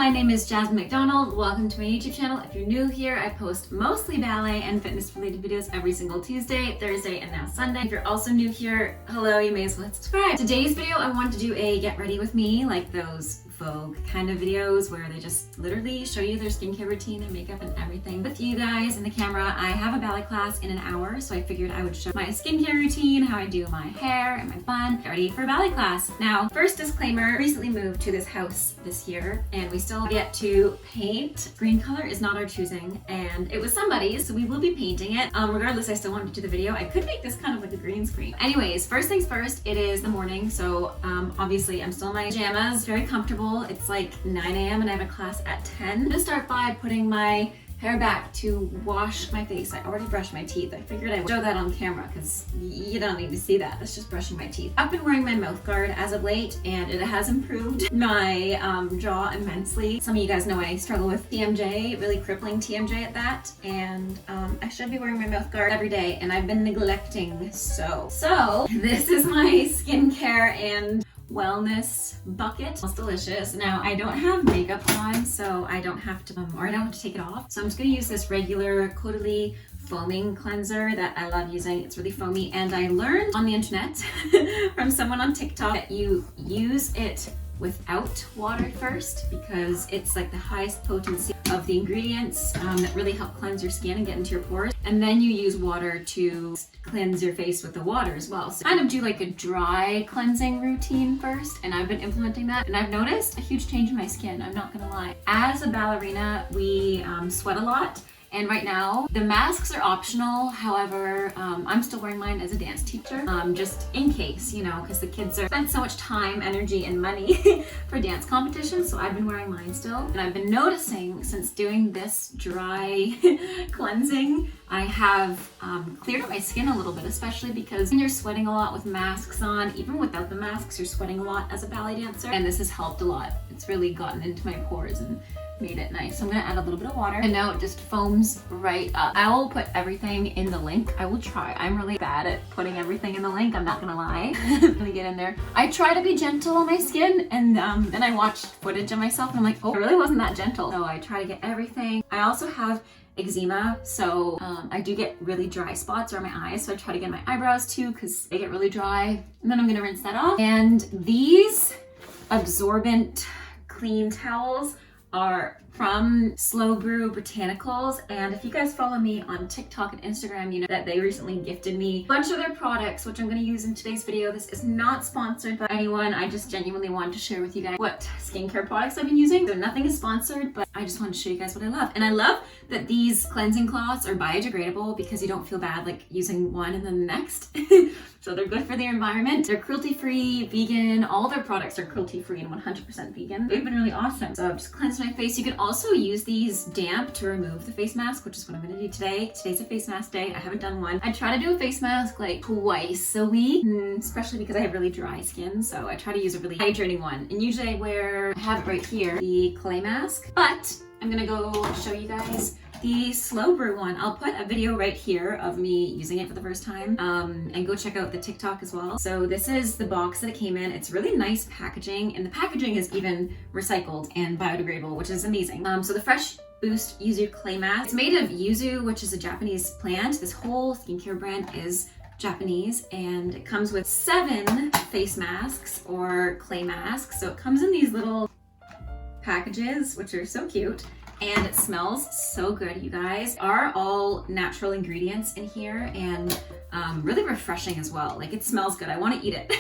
my name is Jasmine McDonald. Welcome to my YouTube channel. If you're new here, I post mostly ballet and fitness related videos every single Tuesday, Thursday, and now Sunday. If you're also new here, hello, you may as well hit subscribe. Today's video, I wanted to do a get ready with me, like those Vogue kind of videos where they just literally show you their skincare routine, their makeup, and everything with you guys in the camera. I have a ballet class in an hour, so I figured I would show my skincare routine, how I do my hair and my bun, get ready for a ballet class. Now, first disclaimer, recently moved to this house this year, and we still have yet to paint. Green color is not our choosing, and it was somebody's, so we will be painting it. Regardless, I still wanted to do the video. I could make this kind of like a green screen. Anyways, first things first, it is the morning, so obviously I'm still in my pajamas, very comfortable. It's like 9 a.m. and I have a class at 10. I'm gonna start by putting my hair back to wash my face. I already brushed my teeth. I figured I would show that on camera because you don't need to see that. That's just brushing my teeth. I've been wearing my mouth guard as of late and it has improved my jaw immensely. Some of you guys know I struggle with TMJ, really crippling TMJ at that. And I should be wearing my mouth guard every day and I've been neglecting so. So this is my skincare and wellness bucket. It's delicious. Now I don't have makeup on, so I don't have to, or I don't have to take it off. So I'm just gonna use this regular Caudalie foaming cleanser that I love using. It's really foamy, and I learned on the internet from someone on TikTok that you use it without water first because it's like the highest potency of the ingredients that really help cleanse your skin and get into your pores, and then you use water to cleanse your face with the water as well. So kind of do like a dry cleansing routine first, and I've been implementing that and I've noticed a huge change in my skin, I'm not gonna lie. As a ballerina, we sweat a lot. And right now, the masks are optional. However, I'm still wearing mine as a dance teacher, just in case, you know, because the kids are spend so much time, energy, and money for dance competitions. So I've been wearing mine still. And I've been noticing since doing this dry cleansing, I have cleared up my skin a little bit, especially because when you're sweating a lot with masks on, even without the masks, you're sweating a lot as a ballet dancer. And this has helped a lot. It's really gotten into my pores and made it nice. So I'm gonna add a little bit of water, and now it just foams right up. I will put everything in the link. I will try. I'm really bad at putting everything in the link, I'm not gonna lie. Really get in there. I try to be gentle on my skin, and then I watched footage of myself and I'm like, oh, I really wasn't that gentle. So I try to get everything. I also have eczema, so I do get really dry spots around my eyes, so I try to get my eyebrows too because they get really dry, and then I'm gonna rinse that off. And these absorbent clean towels are from Slobrew Botanicals, and if you guys follow me on TikTok and Instagram, you know that they recently gifted me a bunch of their products, which I'm going to use in today's video. This is not sponsored by anyone. I just genuinely wanted to share with you guys what skincare products I've been using. So nothing is sponsored, but I just want to show you guys what I love. And I love that these cleansing cloths are biodegradable because you don't feel bad like using one and then the next. So they're good for the environment. They're cruelty-free, vegan. All their products are cruelty-free and 100% vegan. They've been really awesome. So I've just cleansed my face. You can also use these damp to remove the face mask, which is what I'm gonna do today. Today's a face mask day. I haven't done one. I try to do a face mask like twice a week, especially because I have really dry skin. So I try to use a really hydrating one. And usually I have it right here, the clay mask. But I'm gonna go show you guys the Slobrew one. I'll put a video right here of me using it for the first time, and go check out the TikTok as well. So this is the box that it came in. It's really nice packaging, and the packaging is even recycled and biodegradable, which is amazing. So the Fresh Boost Yuzu Clay Mask. It's made of yuzu, which is a Japanese plant. This whole skincare brand is Japanese, and it comes with 7 face masks or clay masks. So it comes in these little packages, which are so cute. And it smells so good, you guys. Are all natural ingredients in here, and really refreshing as well. Like, it smells good. I want to eat it.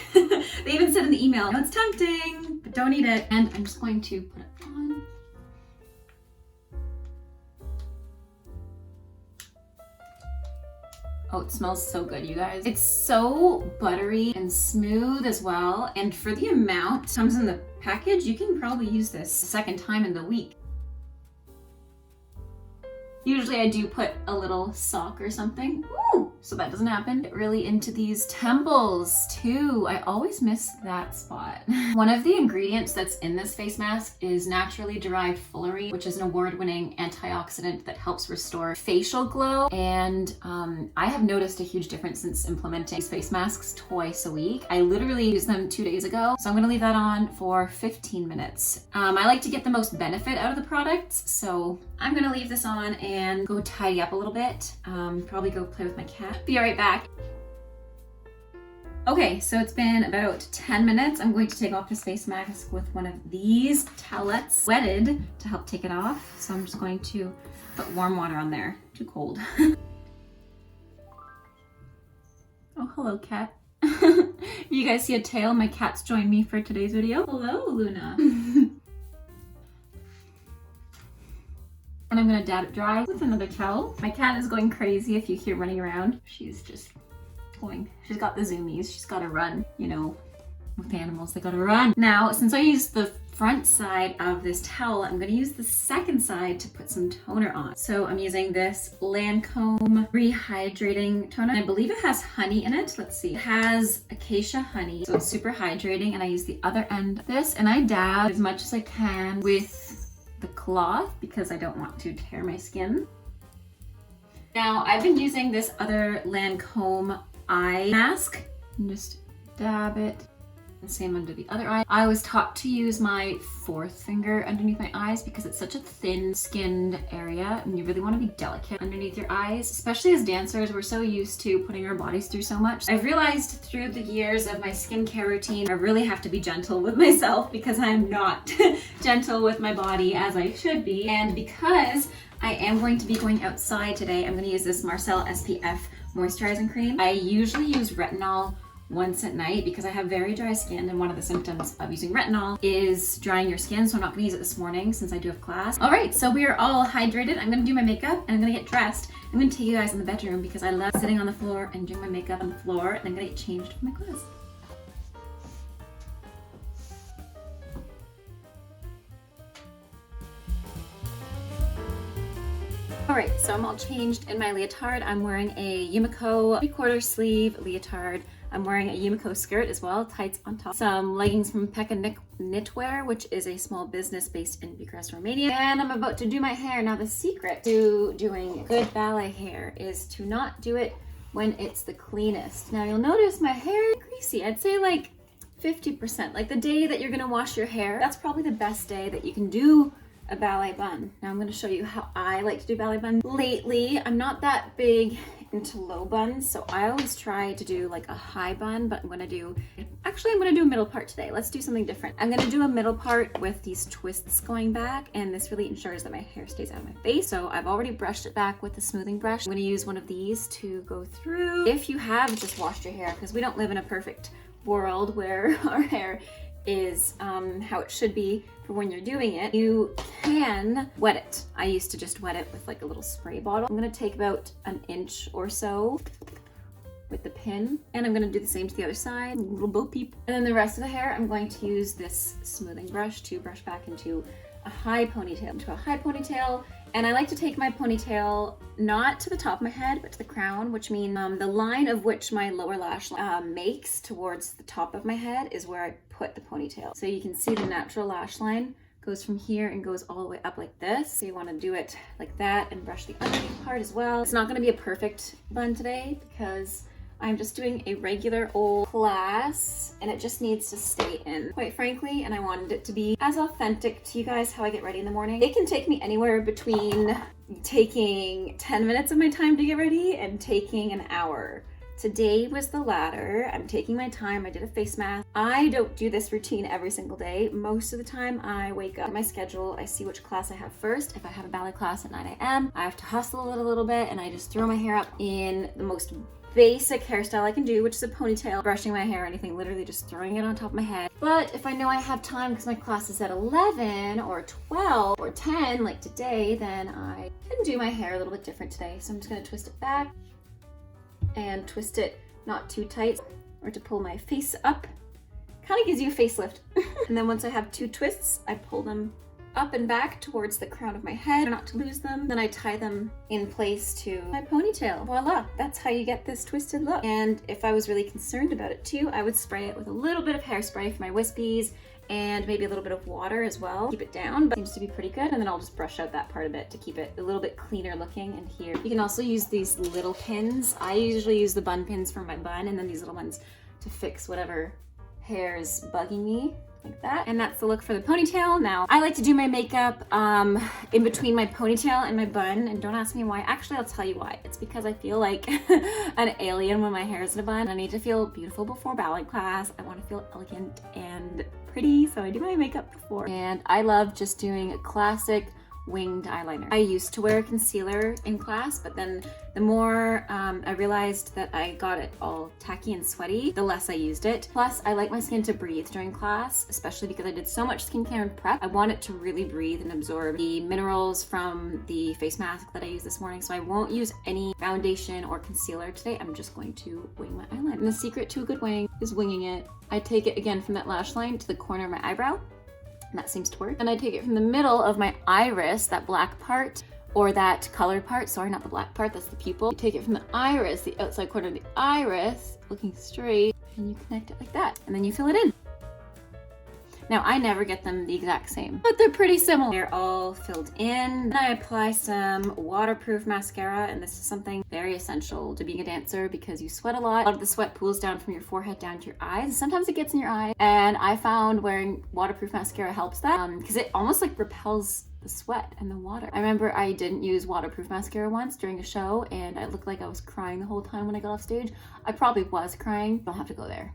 They even said in the email, no, it's tempting, but don't eat it. And I'm just going to put it on. Oh, it smells so good, you guys. It's so buttery and smooth as well. And for the amount it comes in the package, you can probably use this a second time in the week. Usually I do put a little sock or something. Ooh, so that doesn't happen. Get really into these temples too. I always miss that spot. One of the ingredients that's in this face mask is naturally derived fullerene, which is an award-winning antioxidant that helps restore facial glow. And I have noticed a huge difference since implementing these face masks twice a week. I literally used them 2 days ago. So I'm gonna leave that on for 15 minutes. I like to get the most benefit out of the products. So I'm gonna leave this on and go tidy up a little bit. Probably go play with my cat. Be right back. Okay, so it's been about 10 minutes. I'm going to take off this face mask with one of these towelettes, wetted to help take it off. So I'm just going to put warm water on there. Too cold. Oh, hello, cat. You guys see a tail? My cat's joined me for today's video. Hello, Luna. And I'm gonna dab it dry with another towel. My cat is going crazy if you hear running around. She's just going, she's got the zoomies. She's gotta run, you know, with animals, they gotta run. Now, since I used the front side of this towel, I'm gonna use the second side to put some toner on. So I'm using this Lancome Rehydrating Toner. I believe it has honey in it. Let's see. It has acacia honey, so it's super hydrating, and I use the other end of this, and I dab as much as I can with the cloth because I don't want to tear my skin. Now, I've been using this other Lancome eye mask and just dab it. And same under the other eye. I was taught to use my fourth finger underneath my eyes because it's such a thin-skinned area and you really want to be delicate underneath your eyes. Especially as dancers, we're so used to putting our bodies through so much. I've realized through the years of my skincare routine, I really have to be gentle with myself because I'm not gentle with my body as I should be. And because I am going to be going outside today, I'm going to use this Marcel SPF moisturizing cream. I usually use retinol once at night because I have very dry skin, and one of the symptoms of using retinol is drying your skin, so I'm not gonna use it this morning since I do have class. All right, so we are all hydrated. I'm gonna do my makeup and I'm gonna get dressed. I'm gonna take you guys in the bedroom because I love sitting on the floor and doing my makeup on the floor, and I'm gonna get changed for my class. All right, so I'm all changed in my leotard. I'm wearing a Yumiko 3/4 sleeve leotard. I'm wearing a Yumiko skirt as well, tights on top. Some leggings from Pekka Knitwear, which is a small business based in Bucharest, Romania. And I'm about to do my hair. Now, the secret to doing good ballet hair is to not do it when it's the cleanest. Now, you'll notice my hair is greasy. I'd say like 50%. Like the day that you're gonna wash your hair, that's probably the best day that you can do a ballet bun. Now I'm going to show you how I like to do ballet bun. Lately, I'm not that big into low buns, so I always try to do like a high bun, but I'm going to do a middle part today. Let's do something different. I'm going to do a middle part with these twists going back, and this really ensures that my hair stays out of my face. So I've already brushed it back with the smoothing brush. I'm going to use one of these to go through. If you have just washed your hair, because we don't live in a perfect world where our hair is how it should be for when you're doing it, you can wet it. I used to just wet it with like a little spray bottle. I'm gonna take about an inch or so with the pin, and I'm gonna do the same to the other side, a little bo peep. And then the rest of the hair, I'm going to use this smoothing brush to brush back into a high ponytail. And I like to take my ponytail not to the top of my head, but to the crown, which means the line of which my lower lash makes towards the top of my head is where I put the ponytail. So you can see the natural lash line goes from here and goes all the way up like this. So you want to do it like that and brush the underneath part as well. It's not going to be a perfect bun today because I'm just doing a regular old class and it just needs to stay in, quite frankly, and I wanted it to be as authentic to you guys how I get ready in the morning. It can take me anywhere between taking 10 minutes of my time to get ready and taking an hour. Today was the latter. I'm taking my time. I did a face mask. I don't do this routine every single day. Most of the time I wake up, my schedule, I see which class I have first. If I have a ballet class at 9 a.m., I have to hustle a little bit and I just throw my hair up in the most basic hairstyle I can do, which is a ponytail, brushing my hair or anything, literally just throwing it on top of my head. But if I know I have time because my class is at 11 or 12 or 10 like today, then I can do my hair a little bit different today. So I'm just gonna twist it back and twist it not too tight or to pull my face up. Kind of gives you a facelift. And then once I have two twists, I pull them up and back towards the crown of my head, not to lose them. Then I tie them in place to my ponytail. Voila, that's how you get this twisted look. And if I was really concerned about it too, I would spray it with a little bit of hairspray for my wispies and maybe a little bit of water as well. Keep it down, but it seems to be pretty good. And then I'll just brush out that part of it to keep it a little bit cleaner looking in here. You can also use these little pins. I usually use the bun pins for my bun and then these little ones to fix whatever hair is bugging me. Like that. And that's the look for the ponytail. Now, I like to do my makeup in between my ponytail and my bun, and don't ask me why. Actually, I'll tell you why. It's because I feel like an alien when my hair is in a bun. I need to feel beautiful before ballet class. I want to feel elegant and pretty, so I do my makeup before. And I love just doing a classic winged eyeliner. I used to wear concealer in class, but then the more I realized that I got it all tacky and sweaty, the less I used it. Plus, I like my skin to breathe during class, especially because I did so much skincare and prep. I want it to really breathe and absorb the minerals from the face mask that I used this morning, so I won't use any foundation or concealer today. I'm just going to wing my eyeliner. And the secret to a good wing is winging it. I take it again from that lash line to the corner of my eyebrow, and that seems to work. And I take it from the middle of my iris, that black part, or that colored part, sorry, not the black part, that's the pupil. You take it from the iris, the outside corner of the iris, looking straight, and you connect it like that, and then you fill it in. Now, I never get them the exact same, but they're pretty similar. They're all filled in. Then I apply some waterproof mascara, and this is something very essential to being a dancer because you sweat a lot. A lot of the sweat pools down from your forehead down to your eyes. Sometimes it gets in your eye, and I found wearing waterproof mascara helps that because it almost like repels the sweat and the water. I remember I didn't use waterproof mascara once during a show, and I looked like I was crying the whole time when I got off stage. I probably was crying. Don't have to go there.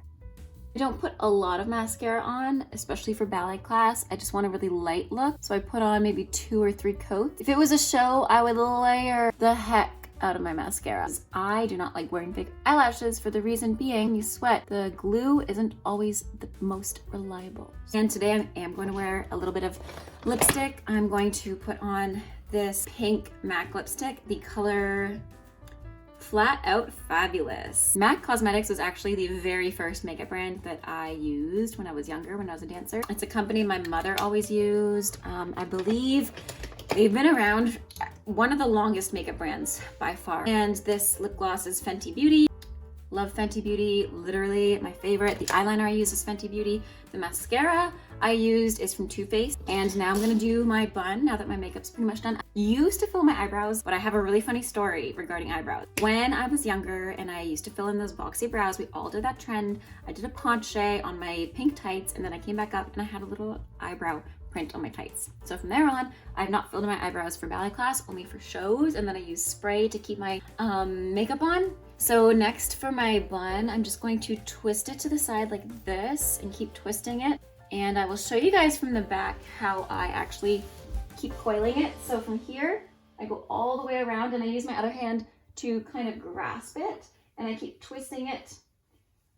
I don't put a lot of mascara on, especially for ballet class. I just want a really light look. So I put on maybe 2 or 3 coats. If it was a show, I would layer the heck out of my mascara. I do not like wearing fake eyelashes for the reason being you sweat. The glue isn't always the most reliable. And today I am going to wear a little bit of lipstick. I'm going to put on this pink MAC lipstick, the color Flat Out Fabulous. MAC Cosmetics was actually the very first makeup brand that I used when I was younger, when I was a dancer. It's a company my mother always used. I believe they've been around, one of the longest makeup brands by far. And this lip gloss is Fenty Beauty. Love Fenty Beauty, literally my favorite. The eyeliner I use is Fenty Beauty. The mascara I used is from Too Faced. And now I'm gonna do my bun now that my makeup's pretty much done. I used to fill my eyebrows, but I have a really funny story regarding eyebrows. When I was younger and I used to fill in those boxy brows, we all did that trend. I did a pointe on my pink tights, and then I came back up and I had a little eyebrow print on my tights. So from there on, I've not filled in my eyebrows for ballet class, only for shows, and then I use spray to keep my makeup on. So next for my bun, I'm just going to twist it to the side like this and keep twisting it. And I will show you guys from the back how I actually keep coiling it. So from here, I go all the way around and I use my other hand to kind of grasp it, and I keep twisting it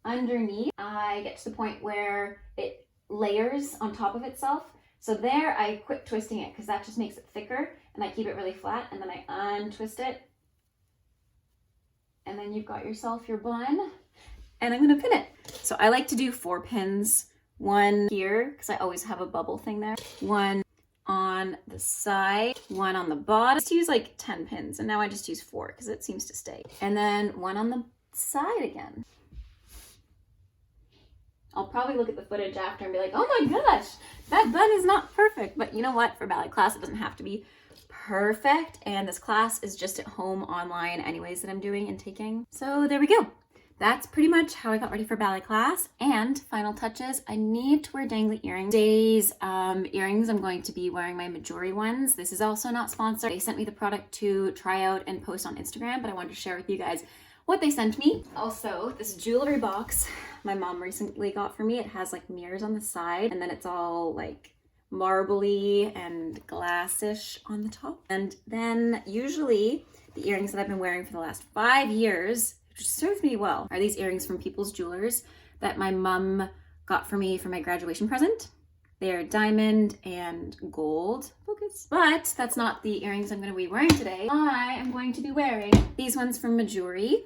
underneath. I get to the point where it layers on top of itself. So there I quit twisting it because that just makes it thicker, and I keep it really flat, and then I untwist it. And then you've got yourself your bun, and I'm gonna pin it. So I like to do 4 pins. 1 here, because I always have a bubble thing there. 1 on the side, 1 on the bottom. I used to use like 10 pins, and now I just use 4 because it seems to stay. And then 1 on the side again. I'll probably look at the footage after and be like, oh my gosh, that bun is not perfect. But you know what? For ballet class, it doesn't have to be perfect. And this class is just at home online anyways that I'm doing and taking. So there we go. That's pretty much how I got ready for ballet class. And final touches, I need to wear dangly earrings. Today's earrings, I'm going to be wearing my Majori ones. This is also not sponsored. They sent me the product to try out and post on Instagram, but I wanted to share with you guys what they sent me. Also, this jewelry box my mom recently got for me. It has like mirrors on the side, and then it's all like marbly and glassish on the top. And then usually the earrings that I've been wearing for the last 5 years, which served me well, are these earrings from People's Jewelers that my mom got for me for my graduation present. They're diamond and gold focus, but that's not the earrings I'm going to be wearing today. I am going to be wearing these ones from Majori.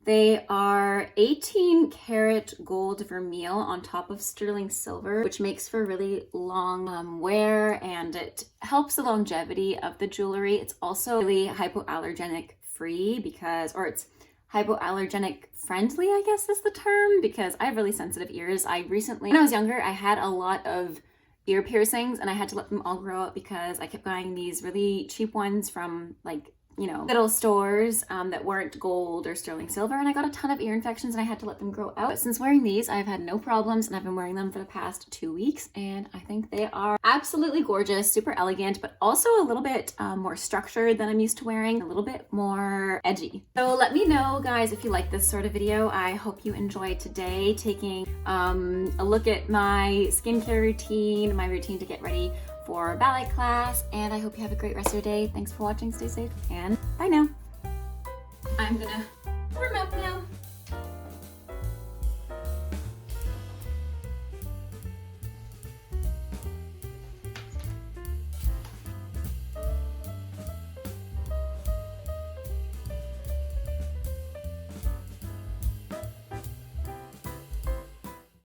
They are 18 karat gold vermeil on top of sterling silver, which makes for really long wear, and it helps the longevity of the jewelry. It's also really hypoallergenic free or it's hypoallergenic friendly, I guess is the term, because I have really sensitive ears. When I was younger, I had a lot of ear piercings and I had to let them all grow out because I kept buying these really cheap ones from little stores that weren't gold or sterling silver, and I got a ton of ear infections and I had to let them grow out. But since wearing these, I've had no problems, and I've been wearing them for the past 2 weeks, and I think they are absolutely gorgeous, super elegant, but also a little bit more structured than I'm used to wearing, a little bit more edgy. So let me know, guys, if you like this sort of video. I hope you enjoyed today taking a look at my skincare routine, my routine to get ready for ballet class, and I hope you have a great rest of your day. Thanks for watching, stay safe, and bye now. I'm gonna